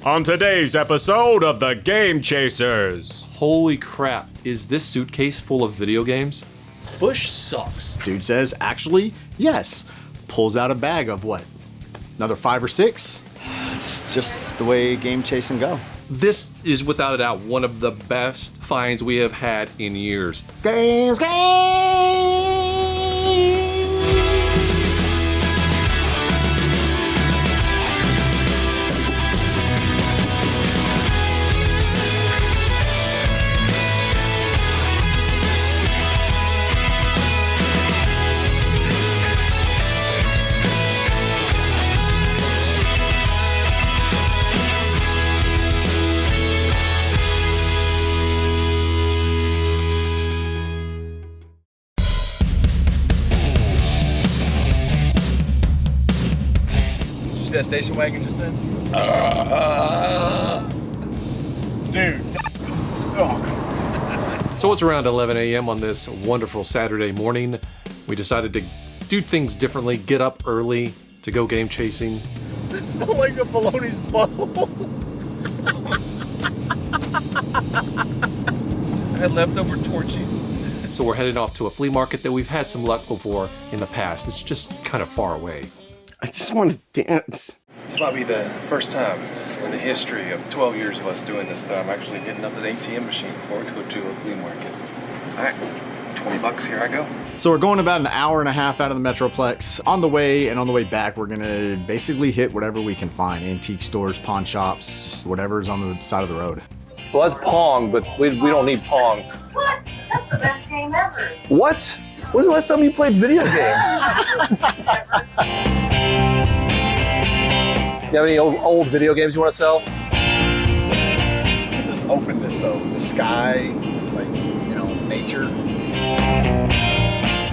On today's episode of The Game Chasers. Holy crap, is this suitcase full of video games? Bush sucks. Dude says, actually, yes. Pulls out a bag of what? Another 5 or 6? It's just the way game chasing go. This is without a doubt one of the best finds we have had in years. Games. That station wagon just then? Dude. Oh. So it's around 11 a.m. on this wonderful Saturday morning. We decided to do things differently, get up early to go game chasing. It smells like a bologna's butthole. I had leftover torchies. So we're heading off to a flea market that we've had some luck before in the past. It's just kind of far away. I just want to dance. This might be the first time in the history of 12 years of us doing this that I'm actually hitting up an ATM machine before we go to a flea market. All right, $20, here I go. So we're going about an hour and a half out of the Metroplex. On the way and on the way back, we're gonna basically hit whatever we can find. Antique stores, pawn shops, just whatever's on the side of the road. Well, that's Pong, but we don't need Pong. What? That's the best game ever. What? When's the last time you played video games? You have any old video games you want to sell? Look at this openness though, the sky, like, you know, nature.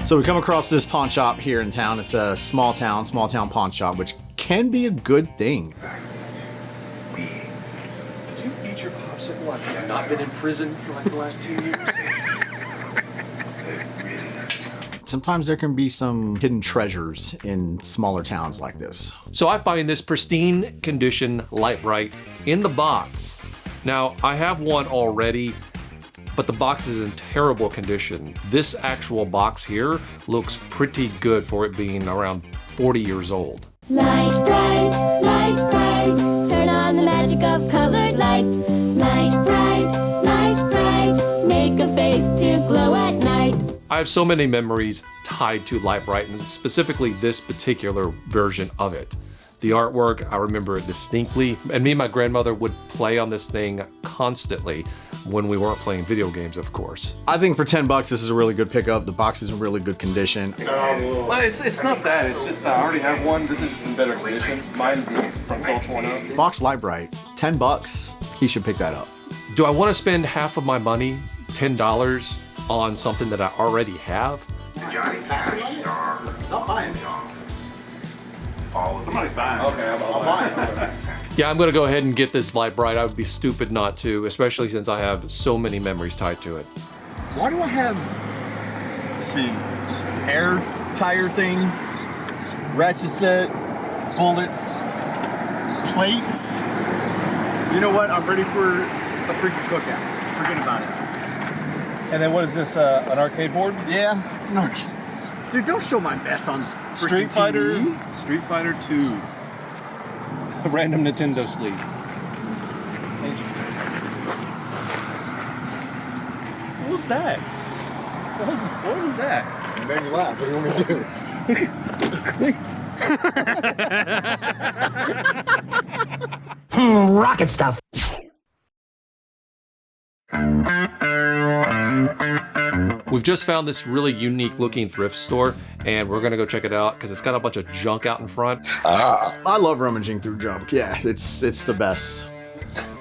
So we come across this pawn shop here in town. It's a small town pawn shop, which can be a good thing. Did you eat your popsicle after not been in prison for like the last 2 years? Sometimes there can be some hidden treasures in smaller towns like this. So I find this pristine condition light bright in the box. Now, I have one already, but the box is in terrible condition. This actual box here looks pretty good for it being around 40 years old. Light bright, turn on the magic of colored lights. Light bright, make a face to glow at night. I have so many memories tied to Light Bright, and specifically this particular version of it. The artwork, I remember it distinctly, and me and my grandmother would play on this thing constantly when we weren't playing video games, of course. I think for $10, this is a really good pickup. The box is in really good condition. Well, it's not that. It's just I already have one. This is just in better condition. Mine's from Soul 20. Box Light Bright, $10. He should pick that up. Do I want to spend half of my money, $10, on something that I already have? Johnny Cash star. Stop buying. Somebody's buying. Okay, I'll buy it. Yeah, I'm gonna go ahead and get this Light Bright. I would be stupid not to, especially since I have so many memories tied to it. Why do I have, let's see, air tire thing, ratchet set, bullets, plates? You know what? I'm ready for a freaking cookout. Forget about it. And then what is this, an arcade board? Yeah, it's an arcade. Dude, don't show my mess on Street Fighter, TV. Street Fighter 2. A random Nintendo sleeve. What was that? What was that? You made me laugh. What do you want me to do? Rocket stuff. We've just found this really unique looking thrift store, and we're gonna go check it out because it's got a bunch of junk out in front. I love rummaging through junk. Yeah, it's the best.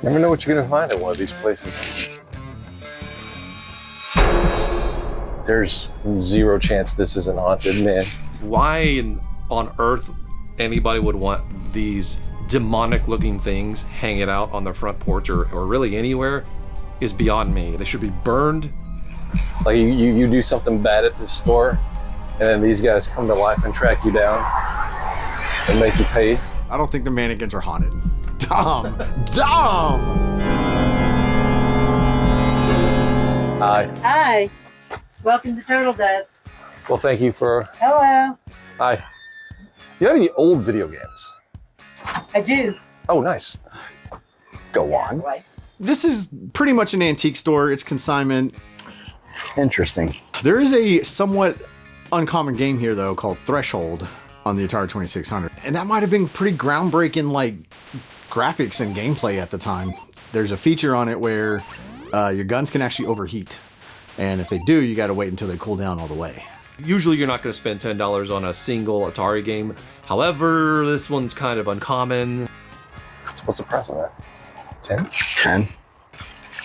Never know what you're gonna find at one of these places. There's zero chance this isn't haunted, man. Why on earth anybody would want these demonic looking things hanging out on their front porch or really anywhere is beyond me. They should be burned. Like you do something bad at this store, and then these guys come to life and track you down and make you pay. I don't think the mannequins are haunted. Dumb. Dumb. Hi. Hi. Welcome to Turtle Dove. Well, thank you for... Hello. Hi. Do you have any old video games? I do. Oh, nice. Go on. This is pretty much an antique store. It's consignment. Interesting. There is a somewhat uncommon game here, though, called Threshold on the Atari 2600. And that might have been pretty groundbreaking, like, graphics and gameplay at the time. There's a feature on it where your guns can actually overheat. And if they do, you got to wait until they cool down all the way. Usually you're not going to spend $10 on a single Atari game. However, this one's kind of uncommon. So what's the price on that? 10? 10.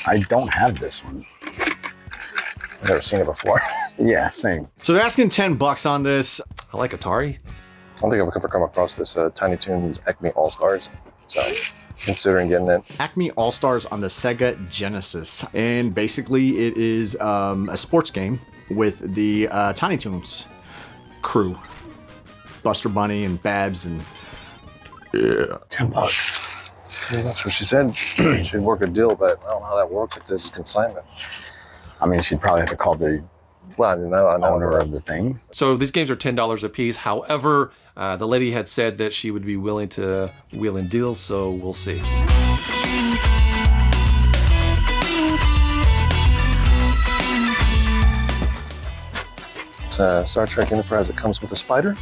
I don't have this one. I've never seen it before. Yeah, same. So they're asking $10 on this. I like Atari. I don't think I've ever come across this Tiny Toons Acme All-Stars. So considering getting it. Acme All-Stars on the Sega Genesis. And basically it is a sports game with the Tiny Toons crew. Buster Bunny and Babs and... Yeah. $10. Yeah, that's what she said. She'd work a deal, but I don't know how that works if this is consignment. I mean, she'd probably have to call the owner of the thing. So these games are $10 a piece. However, the lady had said that she would be willing to wheel and deal, so we'll see. It's Star Trek Enterprise. It comes with a spider.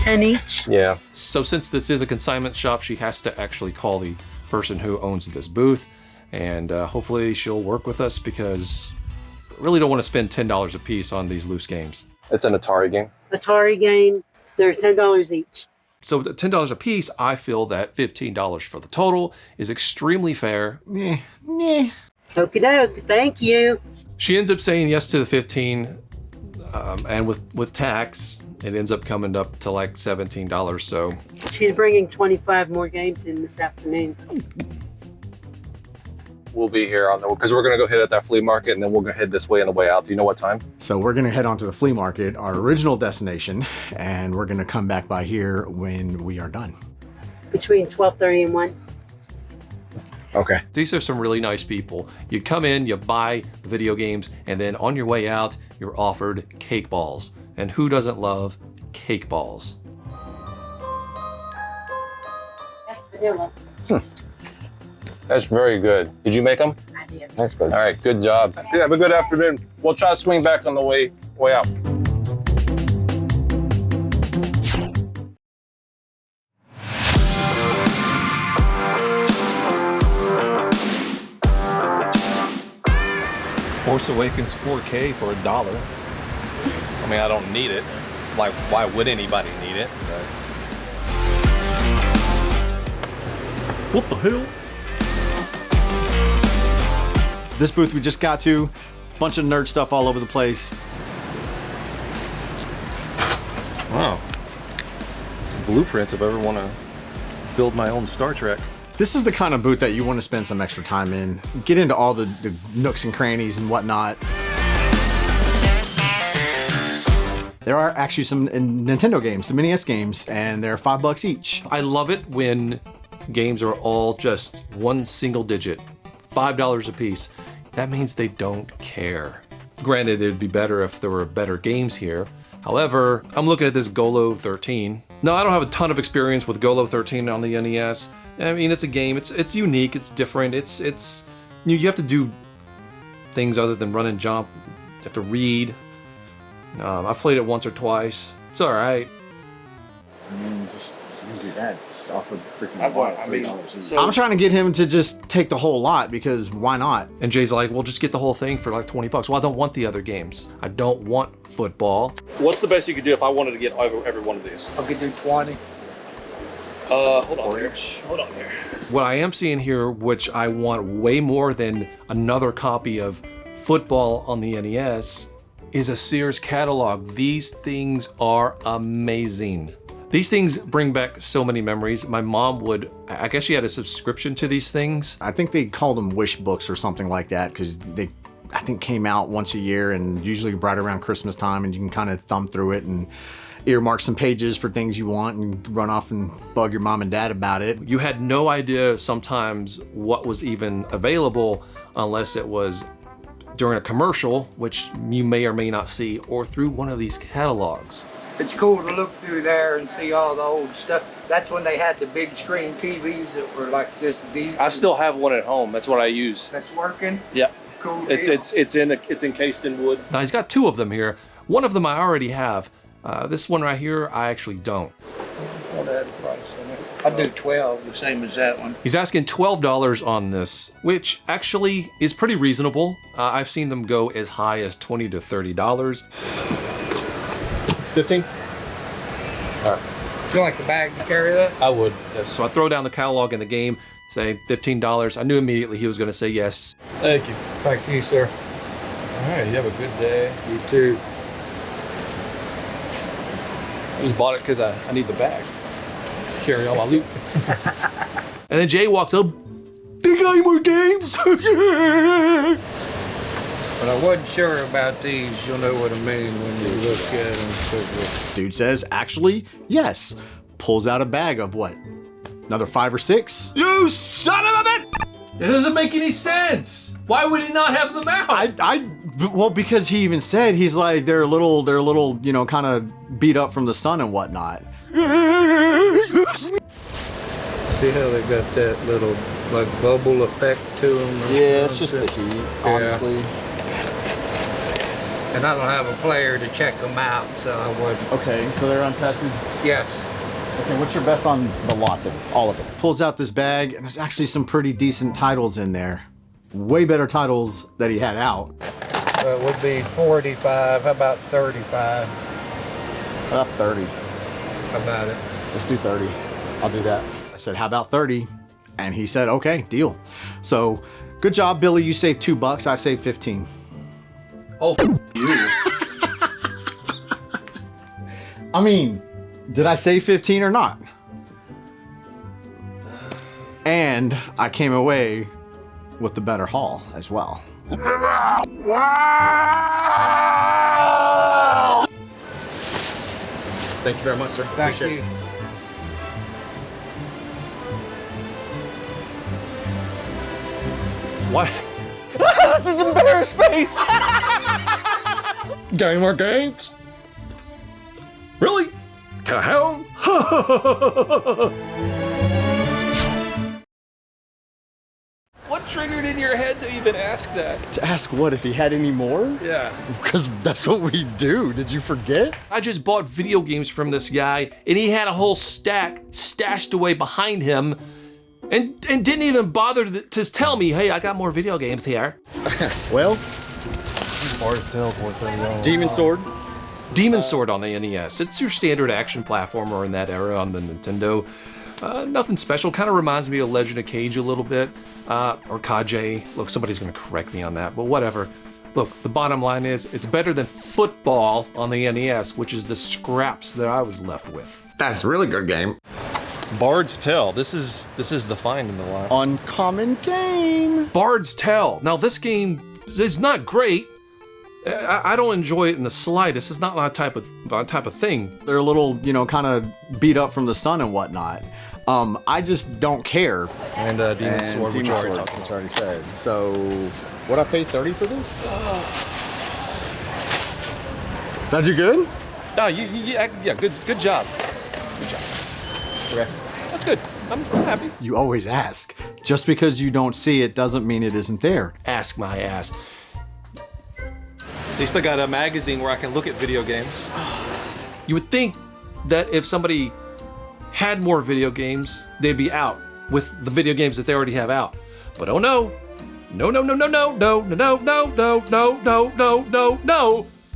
10 each. Yeah. So since this is a consignment shop, she has to actually call the person who owns this booth, and hopefully she'll work with us because I really don't want to spend $10 a piece on these loose games. It's an Atari game. Atari game. They're $10 each. So at $10 a piece, I feel that $15 for the total is extremely fair. Nah. Okie doke. Thank you. She ends up saying yes to the 15, and with tax, it ends up coming up to like $17. So She's bringing 25 more games in this afternoon. We'll be here on the, because we're gonna go hit at that flea market and then we'll go head this way on the way out. Do you know what time? So we're gonna head on to the flea market, our original destination, and we're gonna come back by here when we are done. Between 12:30 and 1. Okay. these are some really nice people. You come in, you buy the video games, and then on your way out, you're offered cake balls. And who doesn't love cake balls? That's vanilla. That's very good. Did you make them? I did. That's good. All right, good job. Yeah, have a good afternoon. We'll try to swing back on the way out. Force Awakens 4K for $1. I mean, I don't need it. Like, why would anybody need it? But... What the hell? This booth we just got to, bunch of nerd stuff all over the place. Wow. Some blueprints if I ever want to build my own Star Trek. This is the kind of booth that you want to spend some extra time in. Get into all the nooks and crannies and whatnot. There are actually some Nintendo games, some NES games, and they're $5 each. I love it when games are all just one single digit, $5 a piece. That means they don't care. Granted, it'd be better if there were better games here. However, I'm looking at this Golo 13. No, I don't have a ton of experience with Golo 13 on the NES. I mean, it's a game. It's unique. It's different. It's you have to do things other than run and jump. You have to read. I've played it once or twice. It's all right. Just do that stuff with freaking $3. I'm trying to get him to just take the whole lot because why not? And Jay's like, well, just get the whole thing for like $20. Well, I don't want the other games. I don't want football. What's the best you could do if I wanted to get every one of these? I could do 20. Hold on here. Hold on here. What I am seeing here, which I want way more than another copy of football on the NES, is a Sears catalog. These things are amazing. These things bring back so many memories. My mom would, I guess she had a subscription to these things. I think they called them wish books or something like that because they, I think, came out once a year and usually right around Christmas time, and you can kind of thumb through it, and earmark some pages for things you want and run off and bug your mom and dad about it. You had no idea sometimes what was even available unless it was during a commercial, which you may or may not see, or through one of these catalogs. It's cool to look through there and see all the old stuff. That's when they had the big screen TVs that were like this deep. I still have one at home. That's what I use. That's working? Yeah. Cool It's encased in wood. Now he's got 2 of them here. One of them I already have. This one right here, I actually don't. What had a price on it? I'd do 12, the same as that one. He's asking $12 on this, which actually is pretty reasonable. I've seen them go as high as $20 to $30. 15? All right. Do you like the bag to carry that? I would. So I throw down the catalog in the game, say $15. I knew immediately he was going to say yes. Thank you. Thank you, sir. All right, you have a good day. You too. I just bought it because I need the bag. Carry all my loot. And then Jay walks up. They got any more games? But I wasn't sure about these. You'll know what I mean when you look at them. Dude says, actually, yes. Pulls out a bag of what? Another 5 or 6? You son of a bitch! It doesn't make any sense. Why would he not have them out? Well, because he even said, he's like, they're a little, you know, kind of beat up from the sun and whatnot. See how they got that little, like, bubble effect to them? Yeah, it's just the heat, honestly. And I don't have a player to check them out, so I wouldn't. Okay, so they're untested? Yes. Okay, what's your best on the lot then? All of it. Pulls out this bag, and there's actually some pretty decent titles in there. Way better titles that he had out. So it would be 45. How about 35? About 30. How about it? Let's do 30. I'll do that. I said, how about 30? And he said, okay, deal. So, good job, Billy. You saved $2. I saved 15. Oh, you. I mean, did I say 15 or not? And I came away with the better haul as well. Thank you very much, sir. Thank you. What? This is embarrassed face! Got any more games? Really? Can I have them? What triggered in your head to even ask that? To ask what, if he had any more? Yeah. Because that's what we do. Did you forget? I just bought video games from this guy, and he had a whole stack stashed away behind him, and didn't even bother to tell me, hey, I got more video games here. Well, Demon Sword. Demon Sword on the NES. It's your standard action platformer in that era on the Nintendo. Nothing special. Kind of reminds me of Legend of Cage a little bit. Or Kage. Look, somebody's going to correct me on that, but whatever. Look, the bottom line is, it's better than football on the NES, which is the scraps that I was left with. That's a really good game. Bard's Tale. This is the find in the line. Uncommon game. Bard's Tale. Now, this game is not great. I don't enjoy it in the slightest. It's not my type of thing. They're a little, you know, kind of beat up from the sun and whatnot. I just don't care. And Demon Sword, which I already said. So, what I pay 30 for this? Did you good? No, yeah, good job. Good job. Okay. That's good. I'm happy. You always ask. Just because you don't see it doesn't mean it isn't there. Ask my ass. At least I got a magazine where I can look at video games. You would think that if somebody had more video games, they'd be out with the video games that they already have out. But oh no. No.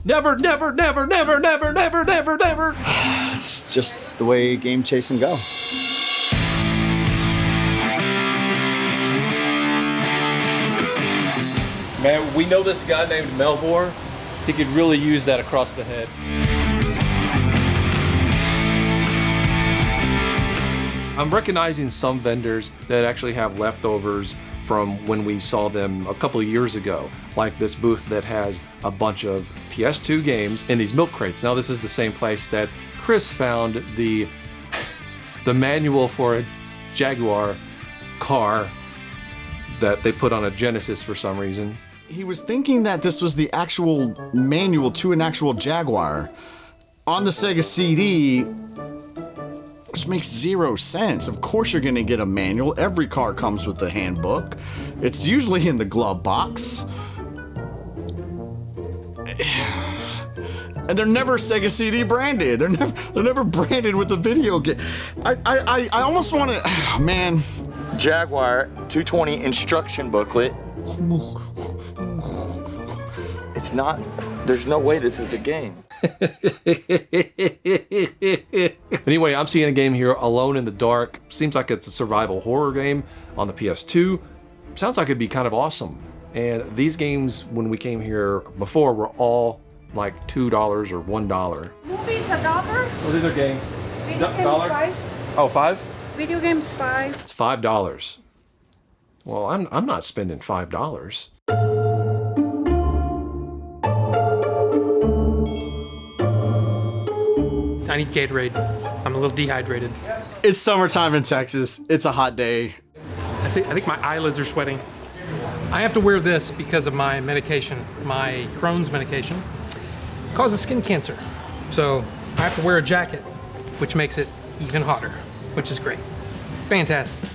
Never. It's just the way game chasing go. Man, we know this guy named Melvor. He could really use that across the head. I'm recognizing some vendors that actually have leftovers from when we saw them a couple of years ago, like this booth that has a bunch of PS2 games in these milk crates. Now, this is the same place that Chris found the manual for a Jaguar car that they put on a Genesis for some reason. He was thinking that this was the actual manual to an actual Jaguar on the Sega CD, which makes 0 sense. Of course you're gonna get a manual. Every car comes with a handbook. It's usually in the glove box. And they're never Sega CD branded. They're never branded with a video game. I almost want to, oh, man. Jaguar 220 instruction booklet. It's not, there's no way this is a game. Anyway, I'm seeing a game here, Alone in the Dark. Seems like it's a survival horror game on the PS2. Sounds like it'd be kind of awesome. And these games, when we came here before, were all like $2 or $1. Movies $1. Oh, these are games. Video games $5. Oh, $5? Video games $5. It's $5. Well, I'm not spending $5. I need Gatorade. I'm a little dehydrated. It's summertime in Texas. It's a hot day. I think my eyelids are sweating. I have to wear this because of my medication, my Crohn's medication. It causes skin cancer. So I have to wear a jacket, which makes it even hotter, which is great. Fantastic.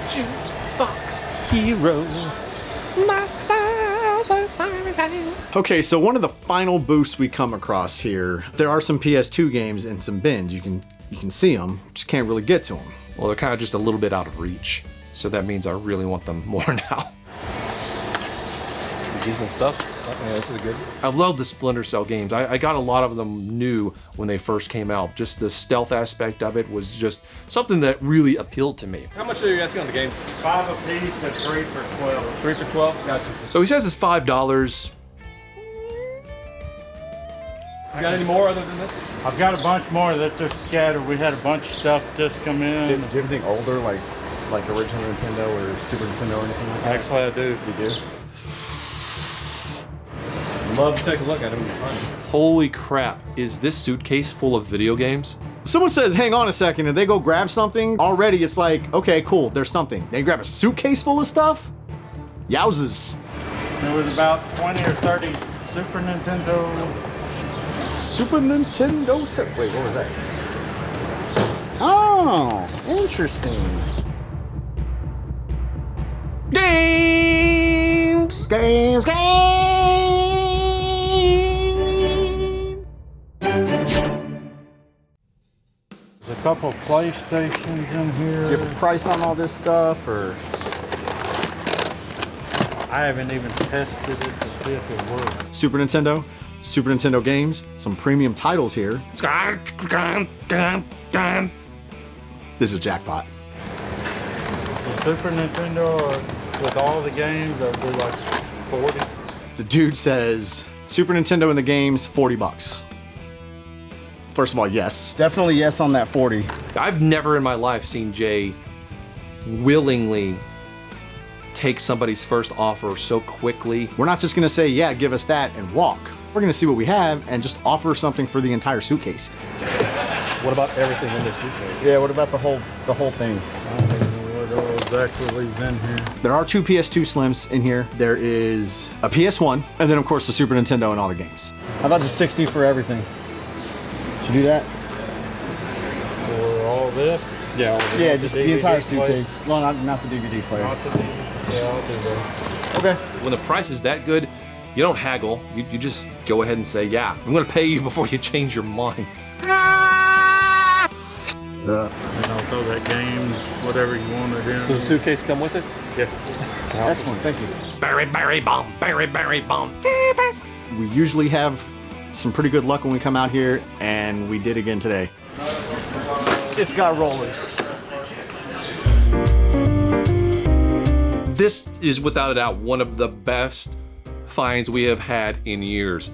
Jukebox hero. Okay, so one of the final booths we come across here, there are some PS2 games and some bins. You can see them, just can't really get to them. Well, they're kind of just a little bit out of reach, so that means I really want them more now. Decent stuff. Yeah, this is good. I love the Splinter Cell games. I got a lot of them new when they first came out. Just the stealth aspect of it was just something that really appealed to me. How much are you asking on the games? 5 apiece and 3 for 12. 3 for 12? Gotcha. So he says it's $5. You got any more other than this? I've got a bunch more that they're scattered. We had a bunch of stuff just come in. Do you have anything older, like original Nintendo or Super Nintendo or anything like that? Actually, I do. You do? Love to take a look at them. Holy crap, is this suitcase full of video games? Someone says, hang on a second, and they go grab something, already it's like, okay, cool, there's something. They grab a suitcase full of stuff? Yowzes. There was about 20 or 30 Super Nintendo. Wait, what was that? Oh, interesting. Games! Games! There's a couple of PlayStations in here. Do you have a price on all this stuff, or? I haven't even tested it to see if it works. Super Nintendo games, some premium titles here. This is a jackpot. The Super Nintendo, with all the games, I'll do like 40. The dude says, Super Nintendo and the games, $40. First of all, yes. Definitely yes on that 40. I've never in my life seen Jay willingly take somebody's first offer so quickly. We're not just gonna say, yeah, give us that and walk. We're gonna see what we have and just offer something for the entire suitcase. What about everything in this suitcase? Yeah, what about the whole thing? I don't know what exactly is in here. There are 2 PS2 Slims in here. There is a PS1, and then of course the Super Nintendo and all the games. How about just 60 for everything? Should you do that? For all this? Yeah, all of it. Yeah, just the entire suitcase. Well, not the DVD player. Not the DVD. Yeah, I'll do that. Okay. When the price is that good, you don't haggle. You just go ahead and say, yeah, I'm gonna pay you before you change your mind. And I'll throw that game, whatever you wanted in. Does the suitcase come with it? Yeah. Excellent, thank you. Berry bomb. We usually have some pretty good luck when we come out here, and we did again today. It's got rollers. This is without a doubt one of the best finds we have had in years.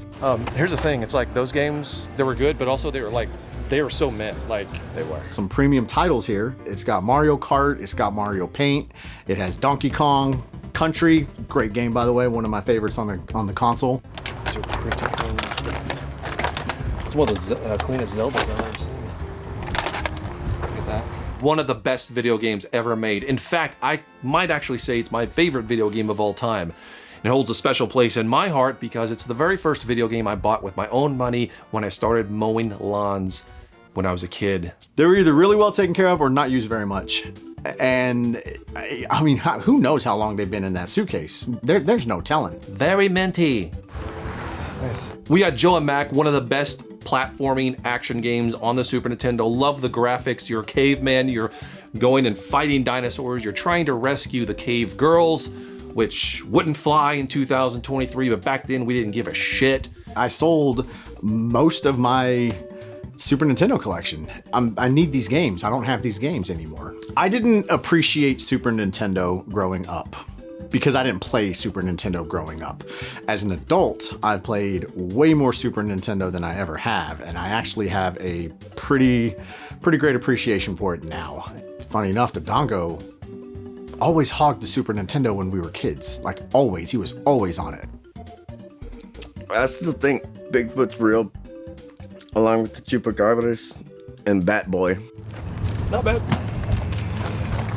Here's the thing, it's like those games, they were good, but also they were so meh, like they were. Some premium titles here. It's got Mario Kart, it's got Mario Paint, it has Donkey Kong Country, great game by the way, one of my favorites on the console. Pretty clean. It's one of the cleanest Zeldas I've ever seen. Look at that. One of the best video games ever made. In fact, I might actually say it's my favorite video game of all time. It holds a special place in my heart because it's the very first video game I bought with my own money when I started mowing lawns when I was a kid. They were either really well taken care of or not used very much. And I mean, who knows how long they've been in that suitcase? There's no telling. Very minty. Nice. We got Joe and Mac, one of the best platforming action games on the Super Nintendo. Love the graphics. You're a caveman. You're going and fighting dinosaurs. You're trying to rescue the cave girls, which wouldn't fly in 2023, but back then we didn't give a shit. I sold most of my Super Nintendo collection. I need these games. I don't have these games anymore. I didn't appreciate Super Nintendo growing up because I didn't play Super Nintendo growing up. As an adult, I've played way more Super Nintendo than I ever have, and I actually have a pretty great appreciation for it now. Funny enough, the Dongo always hogged the Super Nintendo when we were kids. Like always, he was always on it. I still think Bigfoot's real, along with the Chupacabras and Bat Boy. Not bad.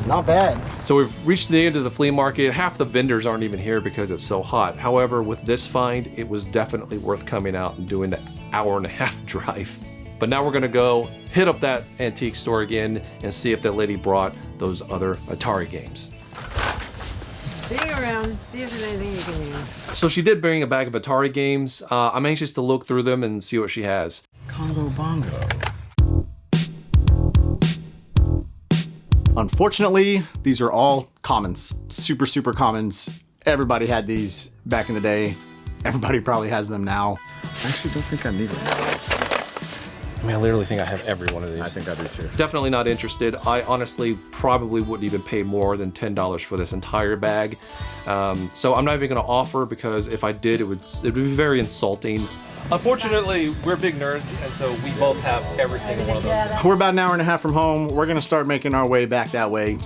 Not bad. So we've reached the end of the flea market. Half the vendors aren't even here because it's so hot. However, with this find, it was definitely worth coming out and doing the hour-and-a-half drive. But now we're gonna go hit up that antique store again and see if that lady brought those other Atari games. Dig around, see if there's anything you can use. So she did bring a bag of Atari games. I'm anxious to look through them and see what she has. Congo Bongo. Unfortunately, these are all commons. Super commons. Everybody had these back in the day. Everybody probably has them now. I actually don't think I need one of these. I mean, I literally think I have every one of these. I think I do too. Definitely not interested. I honestly probably wouldn't even pay more than $10 for this entire bag. So I'm not even gonna offer because if I did, it would be very insulting. Unfortunately, we're big nerds, and so we both have every single one of those. We're about an hour and a half from home. We're gonna start making our way back that way.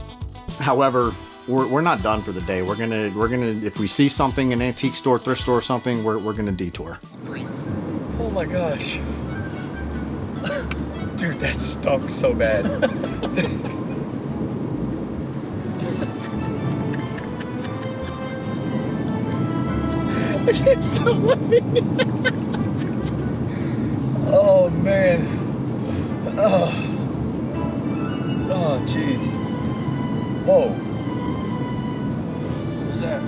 However, we're not done for the day. We're gonna if we see something, an antique store, thrift store or something, we're gonna detour. Oh my gosh. Dude, that stunk so bad. I can't stop laughing. Oh man. Oh jeez. Whoa. What was that?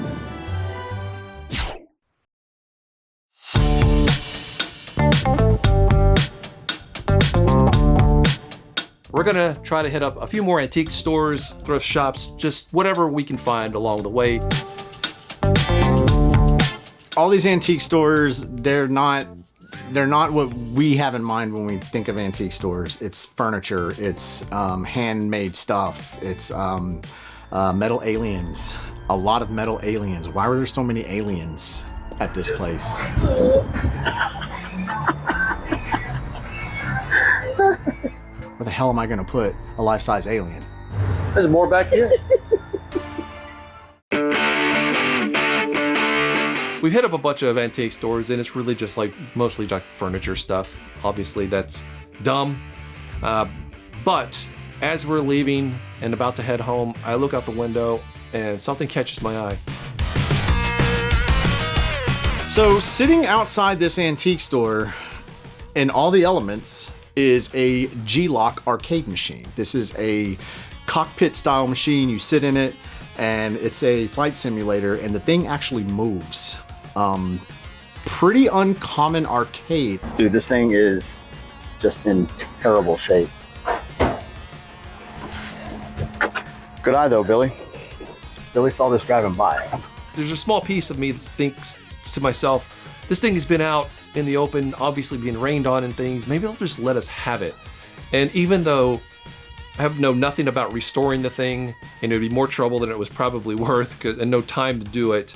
We're gonna try to hit up a few more antique stores, thrift shops, just whatever we can find along the way. All these antique stores, they're not what we have in mind when we think of antique stores. It's furniture, it's handmade stuff, it's metal aliens. A lot of metal aliens. Why were there so many aliens at this place? Where the hell am I gonna put a life-size alien? There's more back here. We've hit up a bunch of antique stores and it's really just like mostly like furniture stuff. Obviously that's dumb. But as we're leaving and about to head home, I look out the window and something catches my eye. So sitting outside this antique store in all the elements is a Glock Arcade machine. This is a cockpit style machine. You sit in it and it's a flight simulator and the thing actually moves. Pretty uncommon arcade. Dude, this thing is just in terrible shape. Good eye though, Billy. Billy saw this driving by. There's a small piece of me that thinks to myself, this thing has been out in the open, obviously being rained on and things, maybe they'll just let us have it. And even though I know nothing about restoring the thing, and it would be more trouble than it was probably worth, and no time to do it,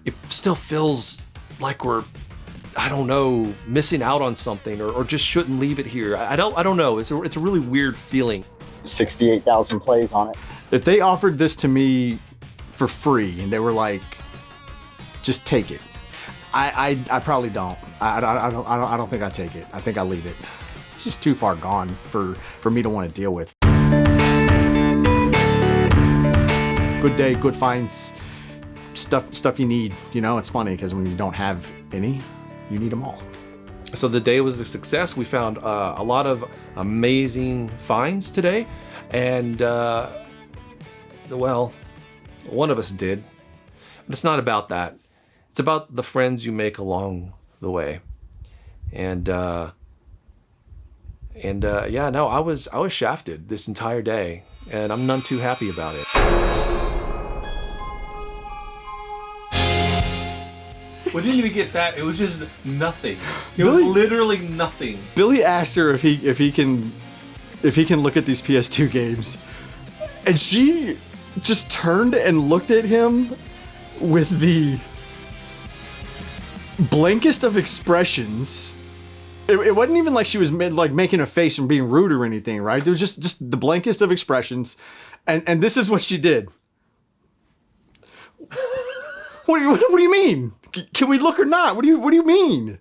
it still feels like we're, I don't know, missing out on something, or just shouldn't leave it here. I don't know. It's a really weird feeling. 68,000 plays on it. If they offered this to me for free and they were like, just take it, I probably don't. I don't think I take it. I think I leave it. It's just too far gone for me to want to deal with. Good day, good finds, stuff you need. You know, it's funny because when you don't have any, you need them all. So the day was a success. We found a lot of amazing finds today, and well, one of us did. But it's not about that. It's about the friends you make along the way. And yeah, no, I was shafted this entire day, and I'm none too happy about it. We didn't even get that. It was just nothing. It was literally nothing. Billy asked her if he can look at these PS2 games, and she just turned and looked at him with the blankest of expressions. It wasn't even like she was like making a face and being rude or anything, right? There was just the blankest of expressions, and this is what she did. What do you mean? Can we look or not? What do you mean?